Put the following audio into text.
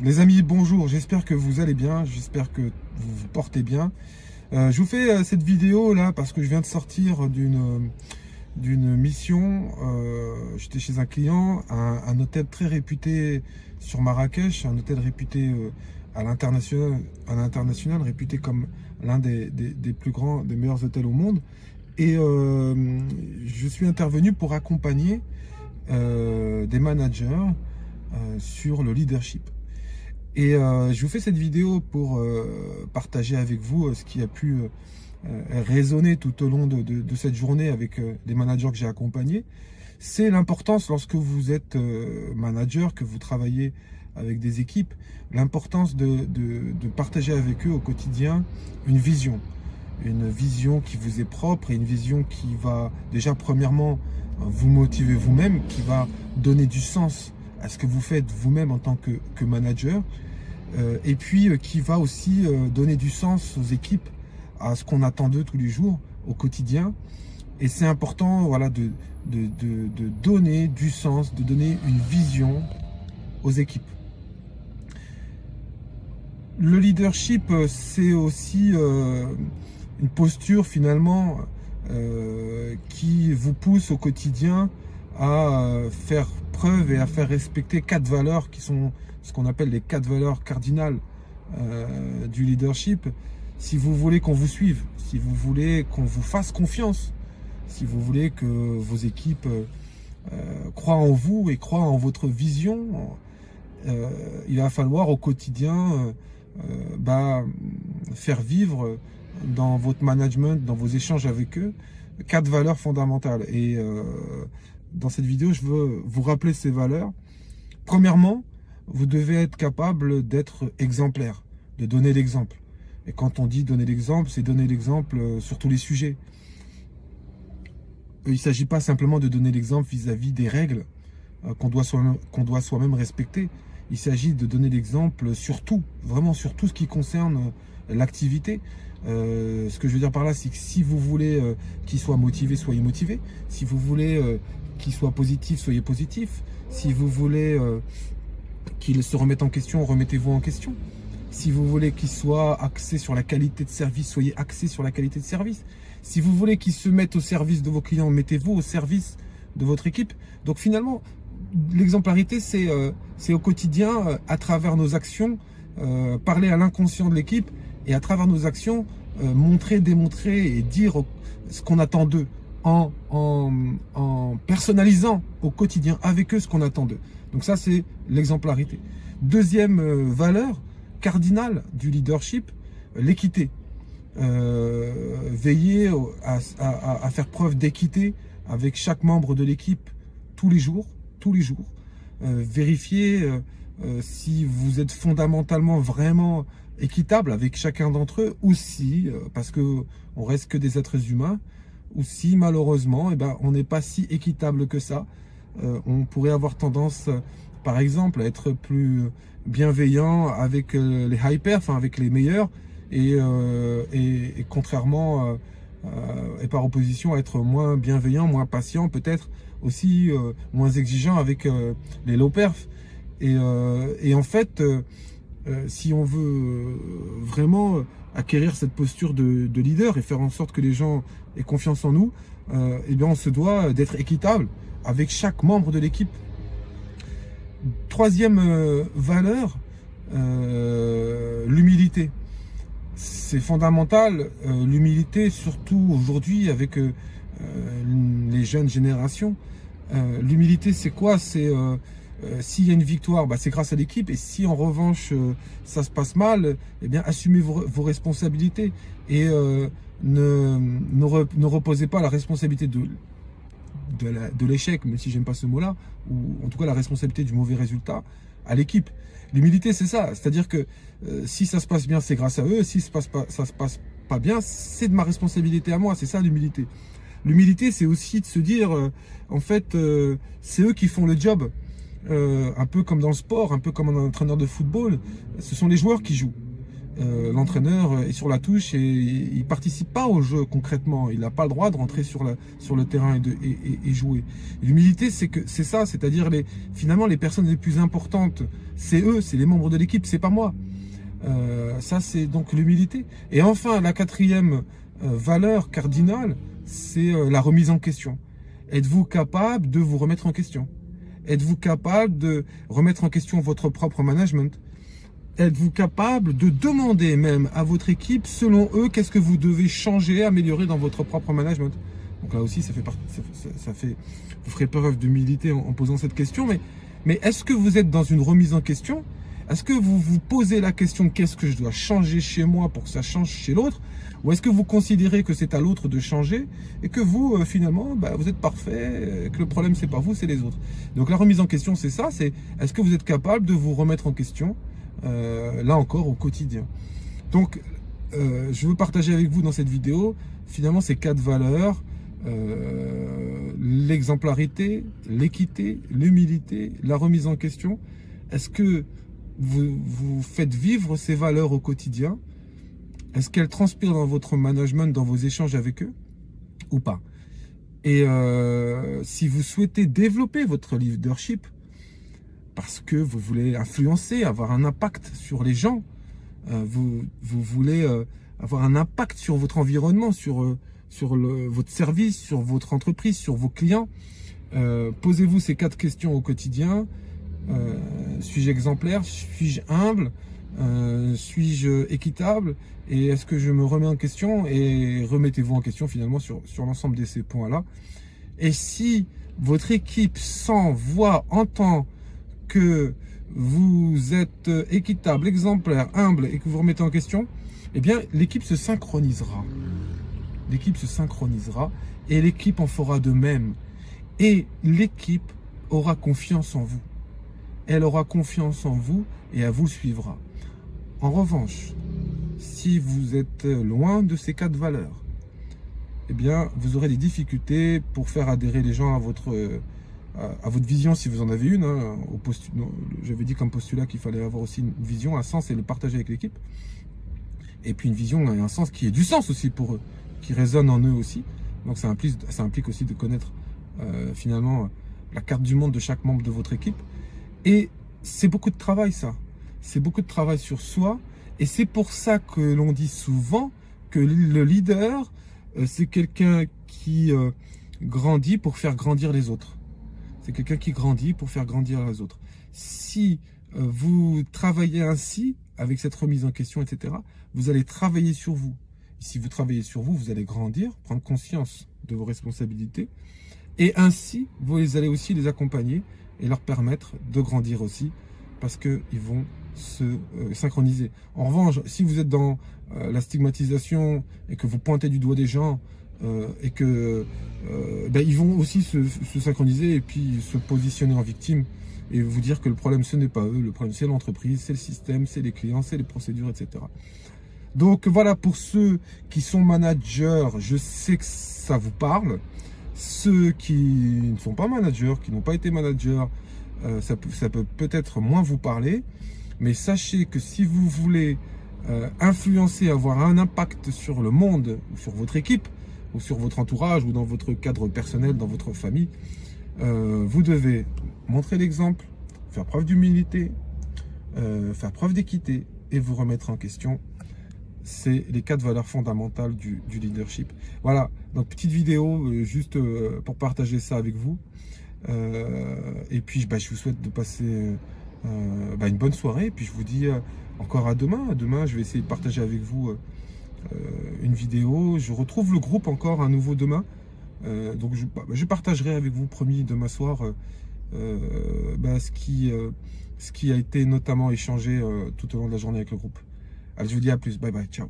Les amis, bonjour, j'espère que vous allez bien, j'espère que vous vous portez bien. Je vous fais cette vidéo là parce que je viens de sortir d'une mission. J'étais chez un client, un hôtel très réputé sur Marrakech, un hôtel réputé à l'international, réputé comme l'un des plus grands, des meilleurs hôtels au monde. Et je suis intervenu pour accompagner des managers sur le leadership. Et je vous fais cette vidéo pour partager avec vous ce qui a pu résonner tout au long de cette journée avec les managers que j'ai accompagnés. C'est l'importance, lorsque vous êtes manager, que vous travaillez avec des équipes, l'importance de partager avec eux au quotidien une vision qui vous est propre et une vision qui va déjà premièrement vous motiver vous-même, qui va donner du sens à ce que vous faites vous-même en tant que manager, et puis qui va aussi donner du sens aux équipes, à ce qu'on attend d'eux tous les jours, au quotidien. Et c'est important, voilà, de donner du sens, de donner une vision aux équipes. Le leadership, c'est aussi une posture finalement qui vous pousse au quotidien à faire preuve et à faire respecter 4 valeurs qui sont ce qu'on appelle les 4 valeurs cardinales du leadership. Si vous voulez qu'on vous suive, si vous voulez qu'on vous fasse confiance, si vous voulez que vos équipes croient en vous et croient en votre vision, il va falloir au quotidien faire vivre dans votre management, dans vos échanges avec eux, 4 valeurs fondamentales. Et dans cette vidéo, je veux vous rappeler ces valeurs. Premièrement, vous devez être capable d'être exemplaire, de donner l'exemple. Et quand on dit donner l'exemple, c'est donner l'exemple sur tous les sujets. Il ne s'agit pas simplement de donner l'exemple vis-à-vis des règles qu'on doit soi-même respecter. Il s'agit de donner l'exemple sur tout, vraiment sur tout ce qui concerne l'activité. Ce que je veux dire par là, c'est que si vous voulez qu'il soit motivé, soyez motivé. Si vous voulez qu'il soit positif, soyez positif. Si vous voulez qu'il se remette en question, remettez-vous en question. Si vous voulez qu'il soit axé sur la qualité de service, soyez axé sur la qualité de service. Si vous voulez qu'il se mette au service de vos clients, mettez-vous au service de votre équipe. Donc finalement, l'exemplarité, c'est au quotidien, à travers nos actions, parler à l'inconscient de l'équipe et à travers nos actions, montrer, démontrer et dire ce qu'on attend d'eux en personnalisant au quotidien avec eux ce qu'on attend d'eux. Donc ça, c'est l'exemplarité. Deuxième valeur cardinale du leadership, l'équité. Veiller à faire preuve d'équité avec chaque membre de l'équipe tous les jours. Vérifier si vous êtes fondamentalement vraiment équitable avec chacun d'entre eux, ou si, parce qu'on reste que des êtres humains, ou si malheureusement on n'est pas si équitable que ça. On pourrait avoir tendance, par exemple, à être plus bienveillant avec les hyper, enfin avec les meilleurs, et contrairement et par opposition à être moins bienveillant, moins patient, peut-être aussi moins exigeant avec les low perf. Et en fait, si on veut vraiment acquérir cette posture de leader et faire en sorte que les gens aient confiance en nous, on se doit d'être équitable avec chaque membre de l'équipe. Troisième valeur, l'humilité. C'est fondamental, l'humilité, surtout aujourd'hui avec les jeunes générations. L'humilité, c'est quoi? C'est s'il y a une victoire, c'est grâce à l'équipe, et si en revanche ça se passe mal, assumez vos responsabilités et ne reposez pas la responsabilité de l'échec, même si j'aime pas ce mot-là, ou en tout cas la responsabilité du mauvais résultat à l'équipe. L'humilité, c'est ça, c'est-à-dire que si ça se passe bien, c'est grâce à eux, si ça se passe pas bien, c'est de ma responsabilité à moi, c'est ça l'humilité. L'humilité, c'est aussi de se dire, en fait, c'est eux qui font le job, un peu comme dans le sport, un peu comme un entraîneur de football, ce sont les joueurs qui jouent. l'entraîneur est sur la touche et il ne participe pas au jeu concrètement. Il n'a pas le droit de rentrer sur le terrain et jouer. L'humilité, c'est ça, c'est-à-dire finalement les personnes les plus importantes, c'est eux, c'est les membres de l'équipe, c'est pas moi. Ça, c'est donc l'humilité. Et enfin, la quatrième valeur cardinale, c'est la remise en question. Êtes-vous capable de vous remettre en question? Êtes-vous capable de remettre en question votre propre management? Êtes-vous capable de demander même à votre équipe, selon eux, qu'est-ce que vous devez changer, améliorer dans votre propre management? Donc là aussi, vous ferez preuve d'humilité en posant cette question. Mais est-ce que vous êtes dans une remise en question? Est-ce que vous vous posez la question, qu'est-ce que je dois changer chez moi pour que ça change chez l'autre? Ou est-ce que vous considérez que c'est à l'autre de changer et que vous, finalement, vous êtes parfait, que le problème, c'est pas vous, c'est les autres? Donc la remise en question, c'est ça, c'est est-ce que vous êtes capable de vous remettre en question, là encore, au quotidien? Donc, je veux partager avec vous dans cette vidéo, finalement, ces 4 valeurs, l'exemplarité, l'équité, l'humilité, la remise en question. Est-ce que vous faites vivre ces valeurs au quotidien? Est-ce qu'elles transpirent dans votre management, dans vos échanges avec eux ou pas? Et si vous souhaitez développer votre leadership parce que vous voulez influencer, avoir un impact sur les gens, vous voulez avoir un impact sur votre environnement, sur votre service, sur votre entreprise, sur vos clients, posez-vous ces 4 questions au quotidien. Suis-je exemplaire? Suis-je humble? Suis-je équitable? Et est-ce que je me remets en question? Et remettez-vous en question finalement sur l'ensemble de ces points-là. Et si votre équipe sent, voit, entend que vous êtes équitable, exemplaire, humble et que vous remettez en question, eh bien l'équipe se synchronisera. L'équipe se synchronisera et l'équipe en fera de même. Et l'équipe aura confiance en vous. Elle aura confiance en vous et elle vous suivra. En revanche, si vous êtes loin de ces 4 valeurs, eh bien, vous aurez des difficultés pour faire adhérer les gens à votre vision, si vous en avez une. Hein, j'avais dit comme postulat qu'il fallait avoir aussi une vision, un sens et le partager avec l'équipe. Et puis une vision et un sens qui ait du sens aussi pour eux, qui résonne en eux aussi. Donc ça implique aussi de connaître finalement la carte du monde de chaque membre de votre équipe. Et c'est beaucoup de travail, ça. C'est beaucoup de travail sur soi. Et c'est pour ça que l'on dit souvent que le leader, c'est quelqu'un qui grandit pour faire grandir les autres. C'est quelqu'un qui grandit pour faire grandir les autres. Si vous travaillez ainsi, avec cette remise en question, etc., vous allez travailler sur vous. Et si vous travaillez sur vous, vous allez grandir, prendre conscience de vos responsabilités. Et ainsi, vous allez aussi les accompagner et leur permettre de grandir aussi, parce qu'ils vont se synchroniser. En revanche, si vous êtes dans la stigmatisation et que vous pointez du doigt des gens et que ils vont aussi se synchroniser et puis se positionner en victime et vous dire que le problème ce n'est pas eux, le problème c'est l'entreprise, c'est le système, c'est les clients, c'est les procédures, etc. Donc voilà, pour ceux qui sont managers, je sais que ça vous parle. Ceux qui ne sont pas managers, qui n'ont pas été managers, ça peut peut-être moins vous parler, mais sachez que si vous voulez influencer, avoir un impact sur le monde, ou sur votre équipe, ou sur votre entourage, ou dans votre cadre personnel, dans votre famille, vous devez montrer l'exemple, faire preuve d'humilité, faire preuve d'équité et vous remettre en question. C'est les 4 valeurs fondamentales du leadership. Voilà, donc petite vidéo juste pour partager ça avec vous. Et puis je vous souhaite de passer une bonne soirée. Et puis je vous dis encore à demain. Demain, je vais essayer de partager avec vous une vidéo. Je retrouve le groupe encore à nouveau demain. Donc je partagerai avec vous, promis, demain soir, ce qui a été notamment échangé tout au long de la journée avec le groupe. Allez, je vous dis à plus. Bye bye. Ciao.